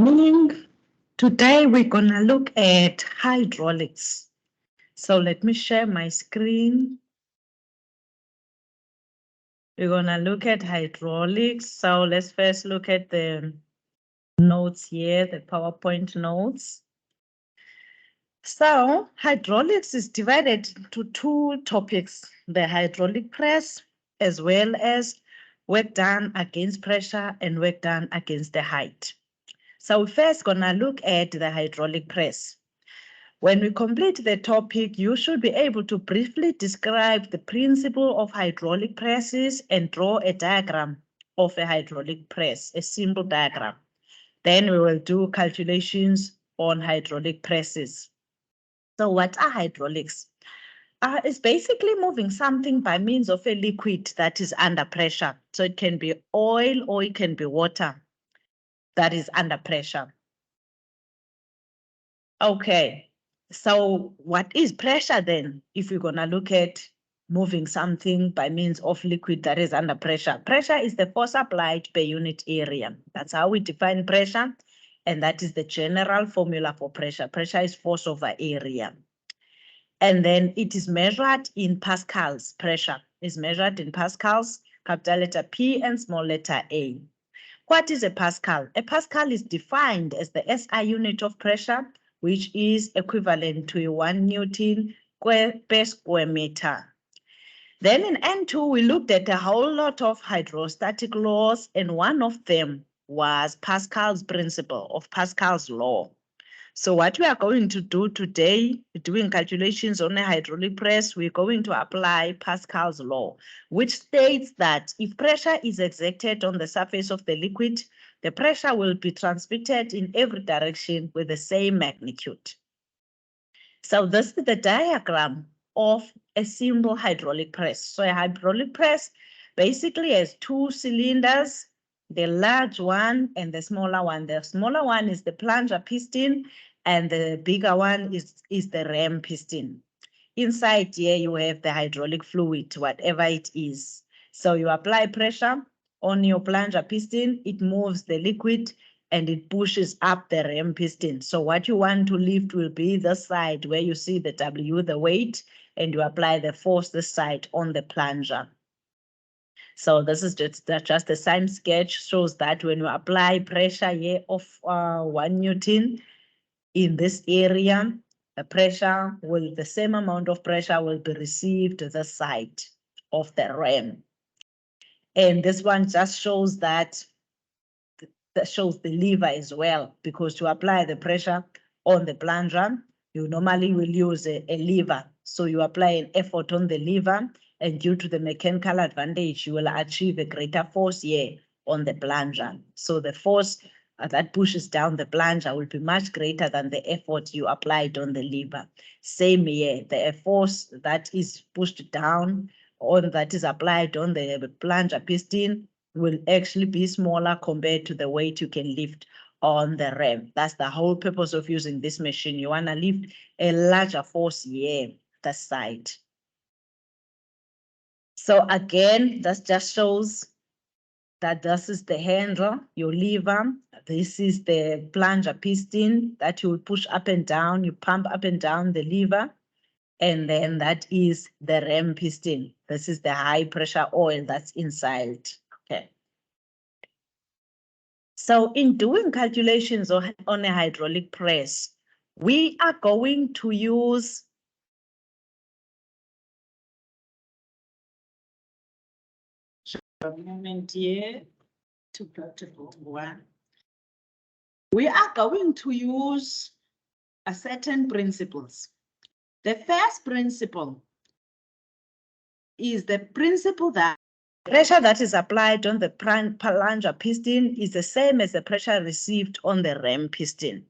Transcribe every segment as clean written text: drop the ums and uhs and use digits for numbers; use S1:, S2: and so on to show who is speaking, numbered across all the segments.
S1: morning. Today we're gonna look at hydraulics. So let me share my screen. We're gonna look at hydraulics. So let's first look at the notes here, the PowerPoint notes. So hydraulics is divided into two topics, the hydraulic press as well as work done against pressure and work done against the height. So we're first gonna look at the hydraulic press. When we complete the topic, you should be able to briefly describe the principle of hydraulic presses and draw a diagram of a hydraulic press, a simple diagram. Then we will do calculations on hydraulic presses. So what are hydraulics? It's basically moving something by means of a liquid that is under pressure. So it can be oil or it can be water that is under pressure. Okay, so what is pressure then? If we're gonna look at moving something by means of liquid that is under pressure. Pressure is the force applied per unit area. That's how we define pressure. And that is the general formula for pressure. Pressure is force over area. And then it is measured in pascals. Pressure is measured in pascals, capital letter P and small letter A. What is a pascal? A pascal is defined as the SI unit of pressure, which is equivalent to 1 Newton per square meter. Then in N2, we looked at a whole lot of hydrostatic laws, and one of them was Pascal's principle of Pascal's law. So what we are going to do today, doing calculations on a hydraulic press, we're going to apply Pascal's law, which states that if pressure is exerted on the surface of the liquid, the pressure will be transmitted in every direction with the same magnitude. So this is the diagram of a simple hydraulic press. So a hydraulic press basically has two cylinders, the large one and the smaller one. The smaller one is the plunger piston and the bigger one is the ram piston. Inside here, you have the hydraulic fluid, whatever it is. So you apply pressure on your plunger piston, it moves the liquid and it pushes up the ram piston. So what you want to lift will be the side where you see the W, the weight, and you apply the force this side on the plunger. So this is just a sign sketch, shows that when you apply pressure here of 1 Newton in this area, the same amount of pressure will be received to the side of the ram. And this one just shows that shows the lever as well, because to apply the pressure on the plunger, you normally will use a lever. So you apply an effort on the lever, and due to the mechanical advantage, you will achieve a greater force here on the plunger. So the force that pushes down the plunger will be much greater than the effort you applied on the lever. Same here, the force that is pushed down or that is applied on the plunger piston will actually be smaller compared to the weight you can lift on the ram. That's the whole purpose of using this machine. You want to lift a larger force here, the side. So again, that just shows that this is the handle, your lever. This is the plunger piston that you push up and down. You pump up and down the lever. And then that is the ram piston. This is the high pressure oil that's inside. Okay. So in doing calculations on a hydraulic press, we are going to use a moment here to one. We are going to use a certain principles. The first principle is the principle that pressure that is applied on the plunger piston is the same as the pressure received on the ram piston.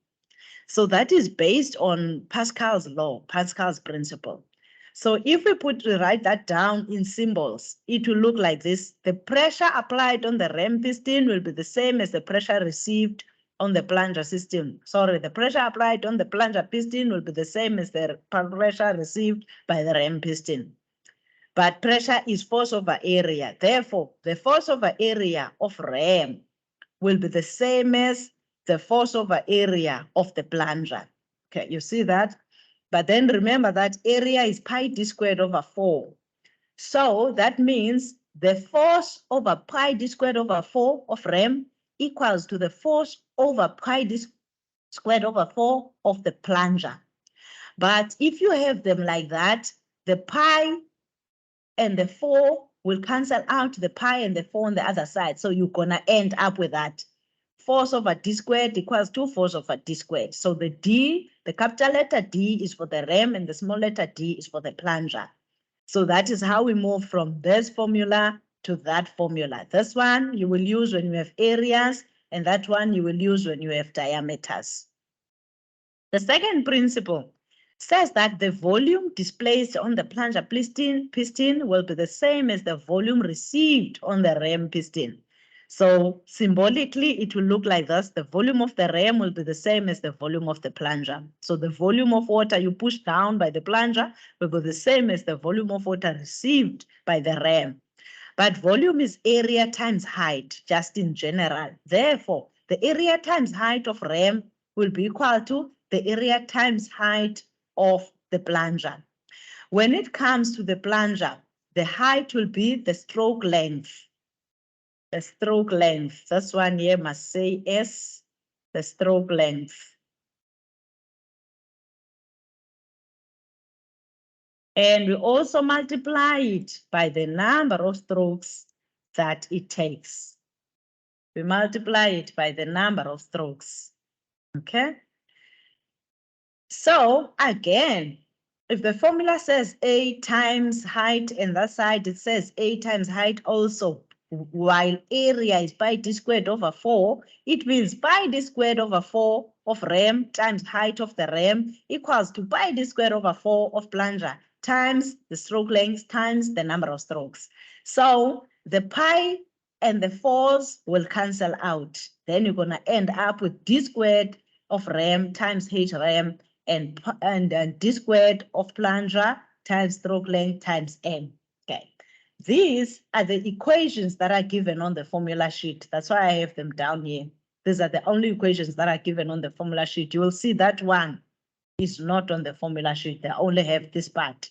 S1: So that is based on Pascal's law, Pascal's principle. So if we write that down in symbols, it will look like this. The pressure applied on the ram piston will be the same as the pressure received on the plunger system. Sorry, the pressure applied on the plunger piston will be the same as the pressure received by the ram piston. But pressure is force over area. Therefore, the force over area of ram will be the same as the force over area of the plunger. Okay, you see that? But then remember that area is pi d squared over 4. So that means the force over pi d squared over 4 of rem equals to the force over pi d squared over 4 of the plunger. But if you have them like that, the pi and the 4 will cancel out the pi and the 4 on the other side. So you're going to end up with that. Force over d squared equals to force over d squared. So the d, the capital letter D is for the rem and the small letter d is for the plunger. So that is how we move from this formula to that formula. This one you will use when you have areas, and that one you will use when you have diameters. The second principle says that the volume displaced on the plunger piston will be the same as the volume received on the rem piston. So symbolically, it will look like this. The volume of the rem will be the same as the volume of the plunger. So the volume of water you push down by the plunger will be the same as the volume of water received by the rem. But volume is area times height, just in general. Therefore, the area times height of rem will be equal to the area times height of the plunger. When it comes to the plunger, the height will be the stroke length. The stroke length. This one here must say S, the stroke length. And we also multiply it by the number of strokes that it takes. We multiply it by the number of strokes. Okay. So again, if the formula says A times height and that side it says A times height also, while area is pi d squared over 4, it means pi d squared over 4 of rem times height of the rem equals to pi d squared over 4 of plunger times the stroke length times the number of strokes. So the pi and the 4s will cancel out. Then you're going to end up with d squared of rem times h rem and d squared of plunger times stroke length times n. Okay. These are the equations that are given on the formula sheet. That's why I have them down here. These are the only equations that are given on the formula sheet. You will see that one is not on the formula sheet. They only have this part.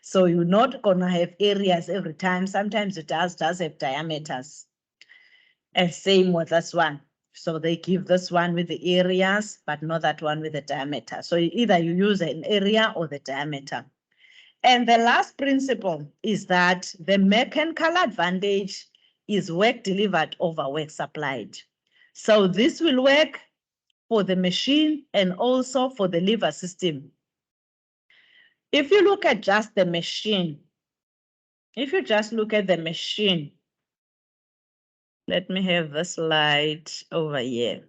S1: So you're not going to have areas every time. Sometimes it does have diameters. And same with this one. So they give this one with the areas, but not that one with the diameter. So either you use an area or the diameter. And the last principle is that the mechanical advantage is work delivered over work supplied. So this will work for the machine and also for the lever system. If you look at just the machine, if you just look at the machine, let me have the slide over here.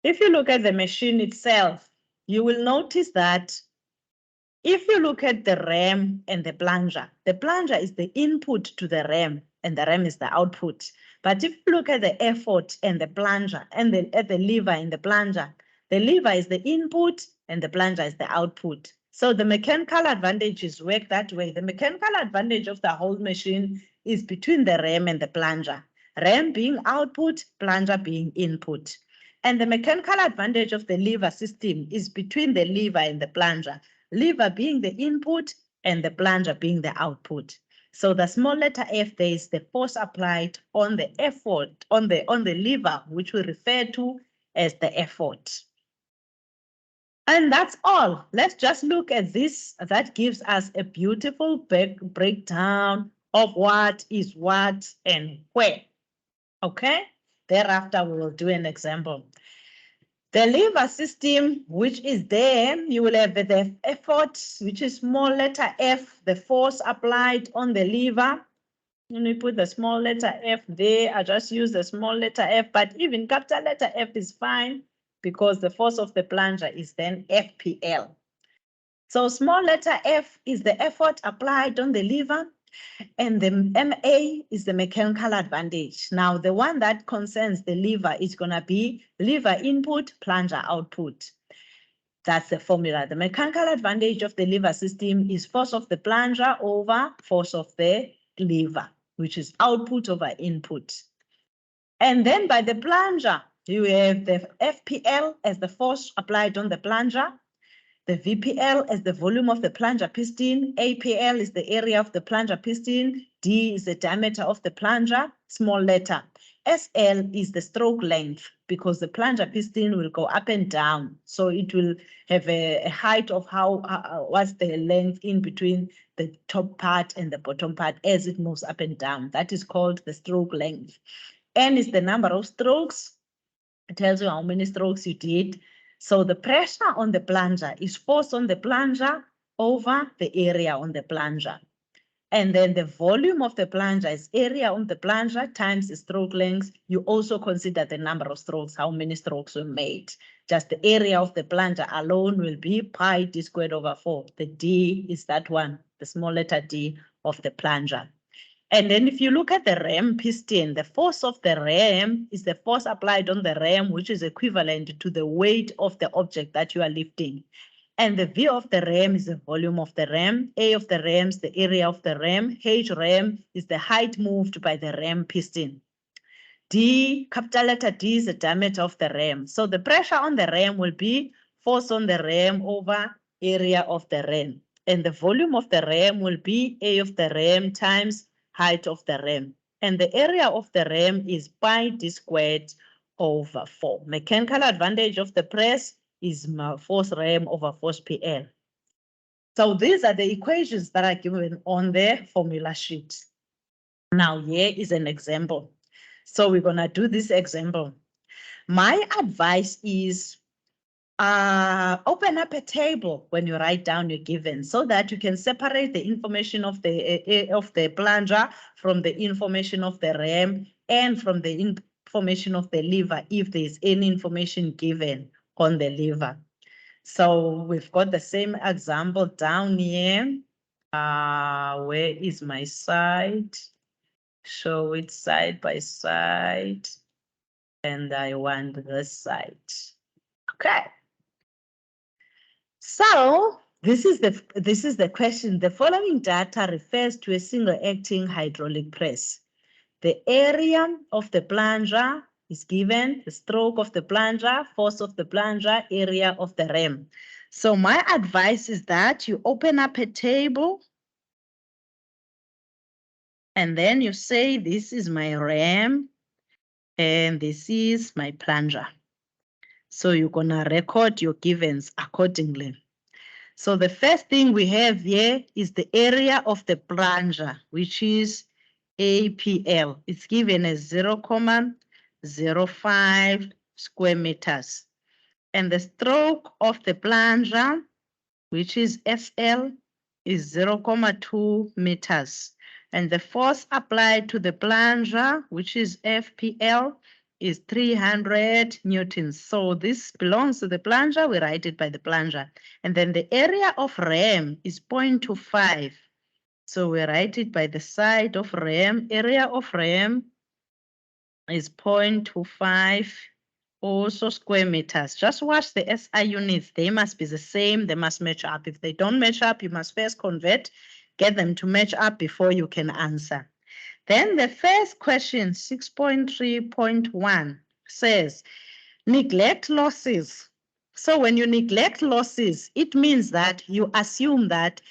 S1: If you look at the machine itself, you will notice that if you look at the rem and the plunger is the input to the rem and the rem is the output. But if you look at the effort and the plunger and the lever and the plunger, the lever is the input and the plunger is the output. So the mechanical advantages work that way. The mechanical advantage of the whole machine is between the rem and the plunger. Rem being output, plunger being input. And the mechanical advantage of the lever system is between the lever and the plunger. Lever being the input and the plunger being the output. So the small letter F there is the force applied on the effort, on the lever, which we refer to as the effort. And that's all. Let's just look at this. That gives us a beautiful breakdown of what is what and where. Okay? Thereafter, we will do an example. The lever system, which is there, you will have the effort, which is small letter F, the force applied on the lever. When we put the small letter F there, I just use the small letter F, but even capital letter F is fine because the force of the plunger is then FPL. So small letter F is the effort applied on the lever, and the MA is the mechanical advantage. Now, the one that concerns the lever is going to be lever input, plunger output. That's the formula. The mechanical advantage of the lever system is force of the plunger over force of the lever. which is output over input. And then by the plunger, you have the FPL as the force applied on the plunger, the VPL as the volume of the plunger piston, APL is the area of the plunger piston, D is the diameter of the plunger, small letter. SL is the stroke length because the plunger piston will go up and down. So it will have a height of what's the length in between the top part and the bottom part as it moves up and down. That is called the stroke length. N is the number of strokes. It tells you how many strokes you did. So the pressure on the plunger is force on the plunger over the area on the plunger. And then the volume of the plunger is area on the plunger times the stroke length. You also consider the number of strokes, how many strokes were made. Just the area of the plunger alone will be pi d squared over 4. The D is that one, the small letter D of the plunger. And then if you look at the ram piston, the force of the ram is the force applied on the ram, which is equivalent to the weight of the object that you are lifting. And the V of the ram is the volume of the ram. A of the ram is the area of the ram. H ram is the height moved by the ram piston. D, capital letter D, is the diameter of the ram. So the pressure on the ram will be force on the ram over area of the ram. And the volume of the ram will be A of the ram times height of the ram. And the area of the ram is pi d squared over 4. Mechanical advantage of the press is force ram over force PL. So these are the equations that are given on the formula sheet. Now here is an example. So we're going to do this example. My advice is open up a table when you write down your given so that you can separate the information of the plunger from the information of the ram and from the information of the lever if there's any information given on the lever. So we've got the same example down here. Where is my side? Show it side by side. And I want this side. Okay. So this is the question. The following data refers to a single acting hydraulic press. The area of the plunger is given, the stroke of the plunger, force of the plunger, area of the ram. So my advice is that you open up a table and then you say, this is my ram and this is my plunger. So you're gonna record your givens accordingly. So the first thing we have here is the area of the plunger, which is APL. It's given as 0.05 square meters. And the stroke of the plunger, which is FL, is 0.2 meters. And the force applied to the plunger, which is FPL, is 300 newtons. So this belongs to the plunger. We write it by the plunger. And then the area of ram is 0.25. So we write it by the side of ram. Area of ram is 0.25, also square meters. Just watch the SI units. They must be the same. They must match up. If they don't match up, you must first convert, get them to match up before you can answer. Then the first question, 6.3.1, says, neglect losses. So when you neglect losses, it means that you assume that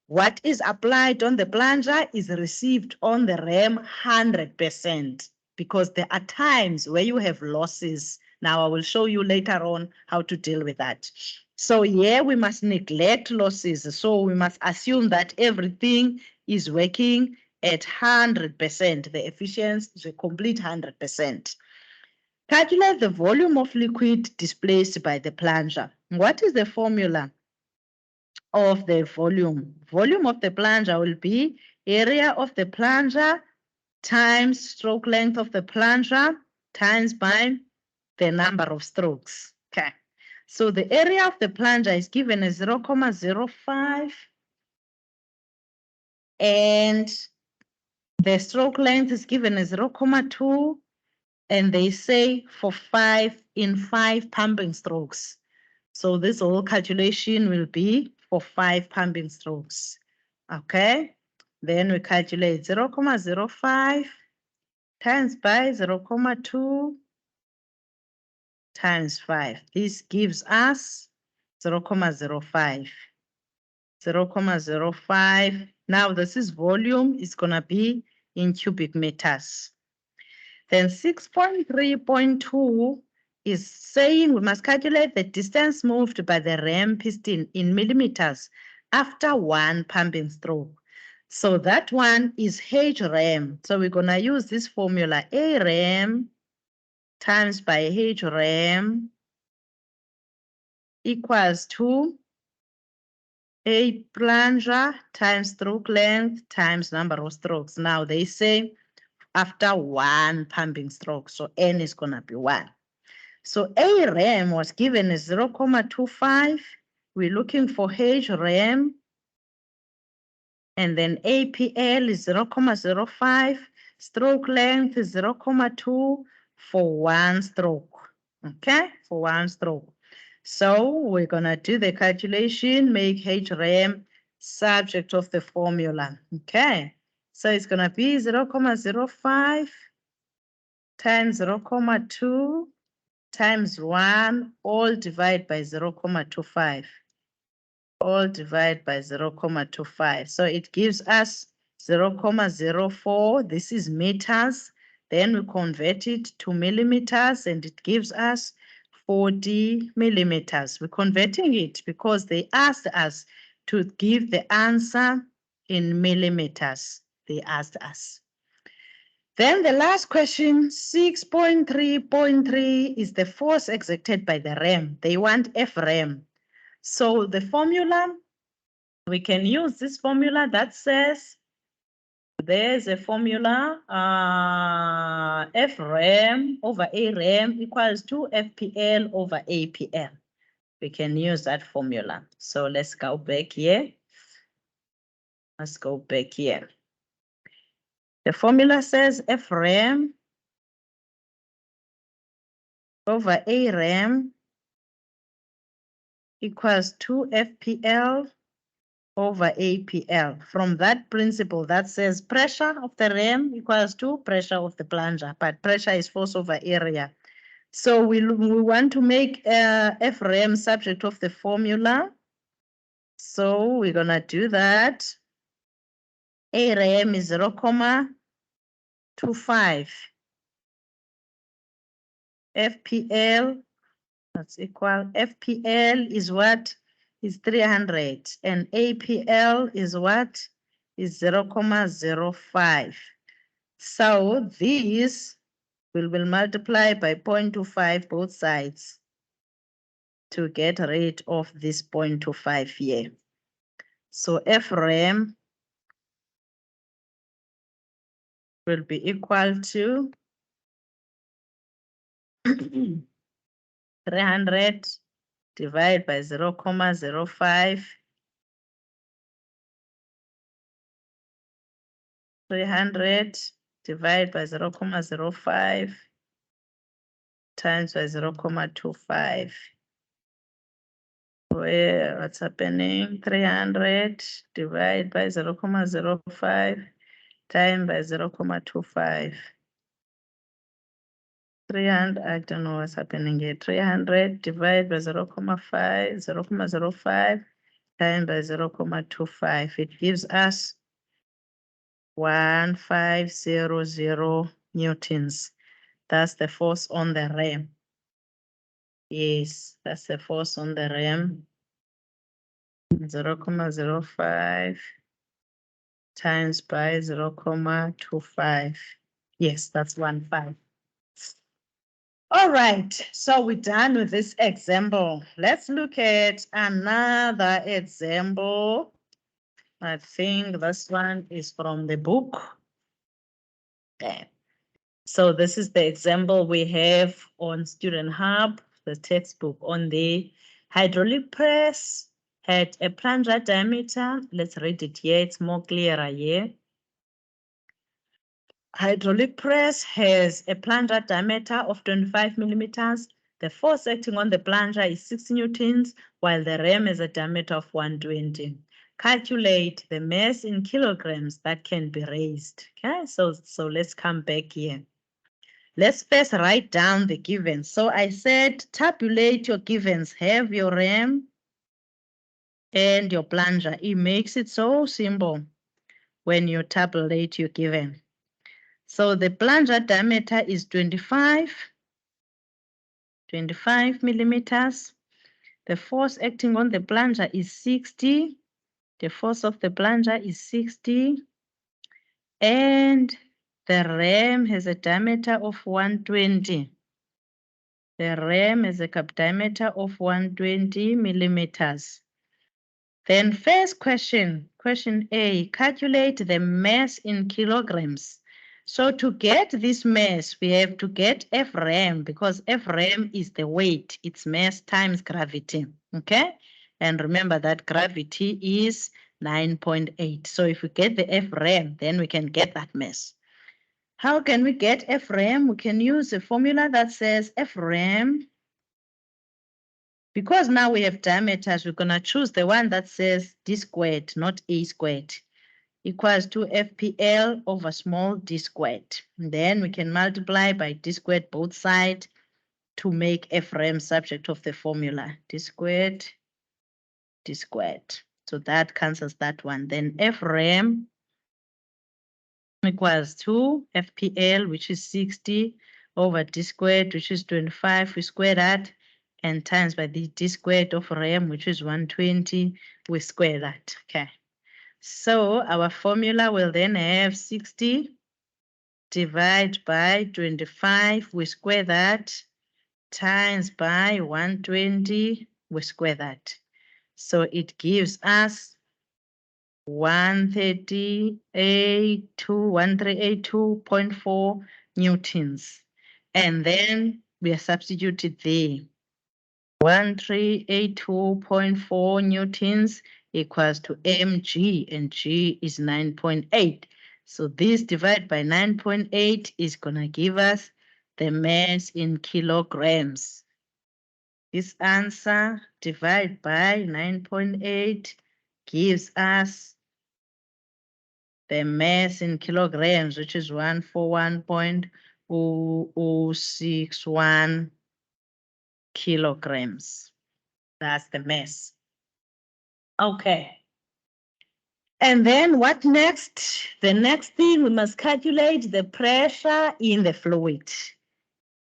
S1: what is applied on the plunger is received on the ram 100%, because there are times where you have losses. Now I will show you later on how to deal with that. So here we must neglect losses. So we must assume that everything is working at 100%. The efficiency is a complete 100%. Calculate the volume of liquid displaced by the plunger. What is the formula of the volume? Volume of the plunger will be area of the plunger times stroke length of the plunger times by the number of strokes. Okay. So the area of the plunger is given as 0.05 and the stroke length is given as 0.2, and they say for 5 pumping strokes. So this whole calculation will be for 5 pumping strokes. Okay. Then we calculate 0.05 times by 0.2 times 5. This gives us 0.05. 0.05. Now this is volume, it's going to be in cubic meters. Then 6.3.2 is saying we must calculate the distance moved by the ram piston in millimeters after one pumping stroke. So that one is H ram. So we're going to use this formula, A ram times by H ram equals to A plunger times stroke length times number of strokes. Now they say after one pumping stroke, so N is going to be 1. So A ram was given as 0.25. We're looking for H ram. And then APL is 0.05. Stroke length is 0.2 for one stroke. Okay, for one stroke. So we're going to do the calculation, make H ram subject of the formula. Okay, so it's going to be 0.05 times 0.2 times 1, all divided by 0.25. All divided by 0.25. So it gives us 0.04. This is meters. Then we convert it to millimeters and it gives us 40 millimeters. We're converting it because they asked us to give the answer in millimeters. They asked us. Then the last question, 6.3.3 is the force exerted by the ram. They want F ram. So the formula, we can use this formula that says there's a formula, F ram over A ram equals to FPL over APL. We can use that formula. So let's go back here. Let's go back here. The formula says F ram over A ram equals 2 FPL over APL. From that principle that says pressure of the ram equals to pressure of the plunger, but pressure is force over area. So we want to make F ram subject of the formula. So we're going to do that. A ram is 0.25. FPL, that's equal. FPL is what? Is 300. And APL is what? Is 0.05. So these will multiply by 0.25 both sides to get rid of this 0.25 here. So F ram will be equal to 300 divided by 0.05. 300 divided by 0.05 times by 0.25. What's happening? 300 divided by 0.05 times by 0.25. 300, I don't know what's happening here. 300 divided by 0.5 times by 0.25. It gives us 1500 newtons. That's the force on the ram. Yes, that's the force on the ram. 0.05 times by 0.25. Yes, that's 15. All right, so we're done with this example. Let's look at another example. I think this one is from the book. Okay. So this is the example we have on Student Hub, the textbook. On the hydraulic press had a plunger diameter. Let's read it here, it's more clearer here. Hydraulic press has a plunger diameter of 25 millimeters. The force acting on the plunger is 6 newtons, while the ram has a diameter of 120. calculate the mass in kilograms that can be raised. Okay, so let's come back here. Let's first write down the givens. So I said tabulate your givens. Have your ram and your plunger. It makes it so simple when you tabulate your given. So the plunger diameter is 25 millimeters. The force acting on the plunger is 60. The force of the plunger is 60. And the ram has a diameter of 120. The ram has a diameter of 120 millimeters. Then first question A, calculate the mass in kilograms. So to get this mass, we have to get F ram because F ram is the weight, it's mass times gravity, okay? And remember that gravity is 9.8. So if we get the F ram, then we can get that mass. How can we get F ram? We can use a formula that says F ram. Because now we have diameters, we're going to choose the one that says d squared, not a squared, equals to FPL over small d squared. And then we can multiply by d squared both sides to make F ram subject of the formula. D squared, d squared. So that cancels that one. Then F ram equals to FPL, which is 60, over d squared, which is 25. We square that. And times by the d squared of ram, which is 120, we square that. Okay. So our formula will then have 60 divided by 25, we square that, times by 120, we square that. So it gives us 1382.4 newtons. And then we are substituted there. 1382.4 newtons equals to mg, and g is 9.8. So this divided by 9.8 is going to give us the mass in kilograms. This answer divided by 9.8 gives us the mass in kilograms, which is 141.0061 kilograms. That's the mass. Okay. And then what next? The next thing, we must calculate the pressure in the fluid.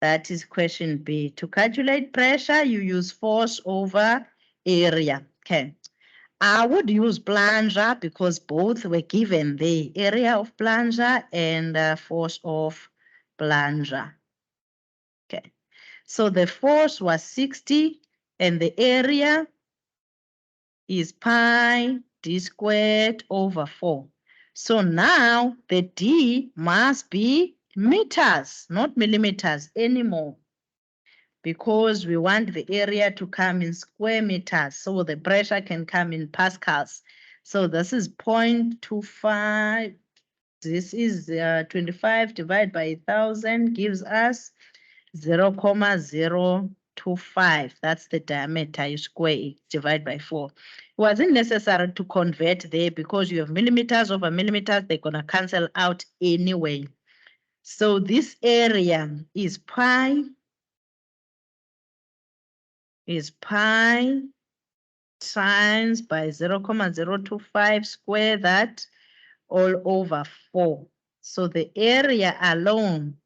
S1: That is question B. To calculate pressure, you use force over area. Okay. I would use plunger because both were given the area of plunger and force of plunger. Okay. So the force was 60 and the area is pi d squared over 4. So now the d must be meters, not millimeters anymore, because we want the area to come in square meters, so the pressure can come in pascals. So this is 0.25. This is 25 divided by 1,000 gives us 0.025. That's the diameter. You square it, divide by 4. It wasn't necessary to convert there because you have millimeters over millimeters. They're going to cancel out anyway. So this area is pi times by 0.025, square that all over 4. So the area alone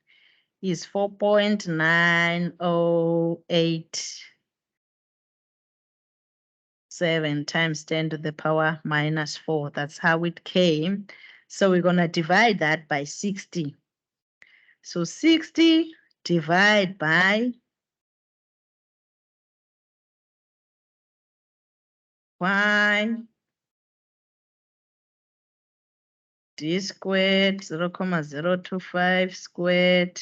S1: is 4.9087 times 10 to the power minus 4. That's how it came. So we're going to divide that by 60. So 60 divided by pi d squared 0.025 squared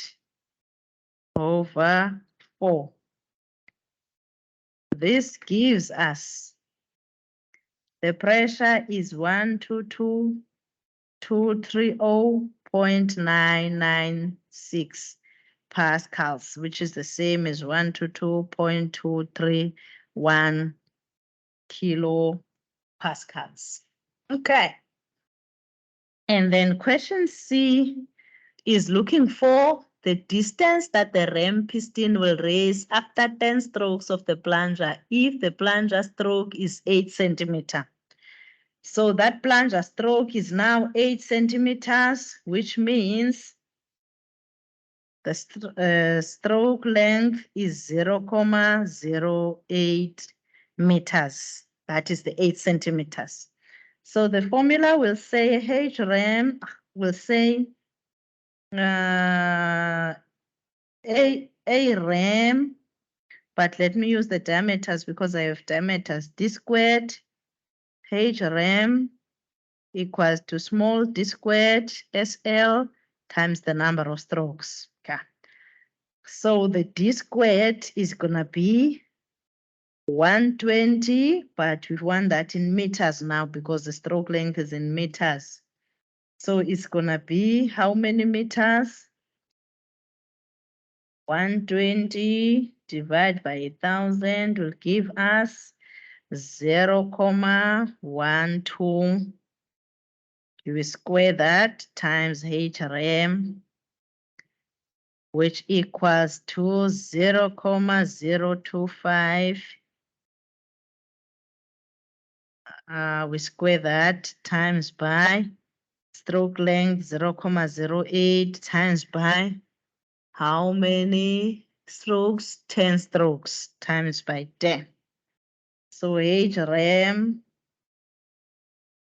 S1: over 4. This gives us the pressure is 122.996 pascals, which is the same as 122.231 kilopascals. Okay. And then question C is looking for the distance that the ram piston will raise after 10 strokes of the plunger if the plunger stroke is 8 centimeters. So that plunger stroke is now 8 centimeters, which means the stroke length is 0.08 meters. That is the 8 centimeters. So the formula will say H ram will say A ram, but let me use the diameters because I have diameters. D squared H ram equals to small d squared SL times the number of strokes. Okay. So the d squared is going to be 120, but we want that in meters now because the stroke length is in meters. So it's going to be how many meters? 120 divided by 1,000 will give us 0.12. You will square that times H ram, which equals to 0.025. We square that times by stroke length 0.08 times by how many strokes? 10 strokes times by 10. So H ram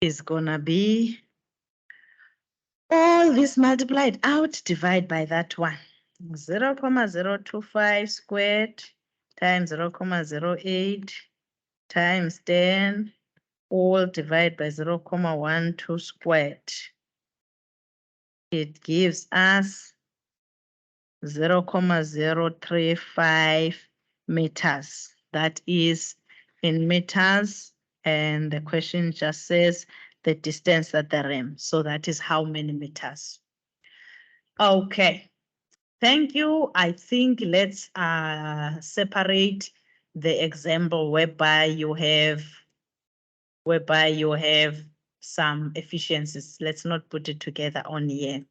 S1: is gonna be all this multiplied out, divide by that one. 0.025 squared times 0.08 times 10, all divide by 0.12 squared. It gives us 0.035 meters. That is in meters, and the question just says the distance at the ram. So that is how many meters. Okay, thank you. I think let's separate the example whereby you have some efficiencies. Let's not put it together on here.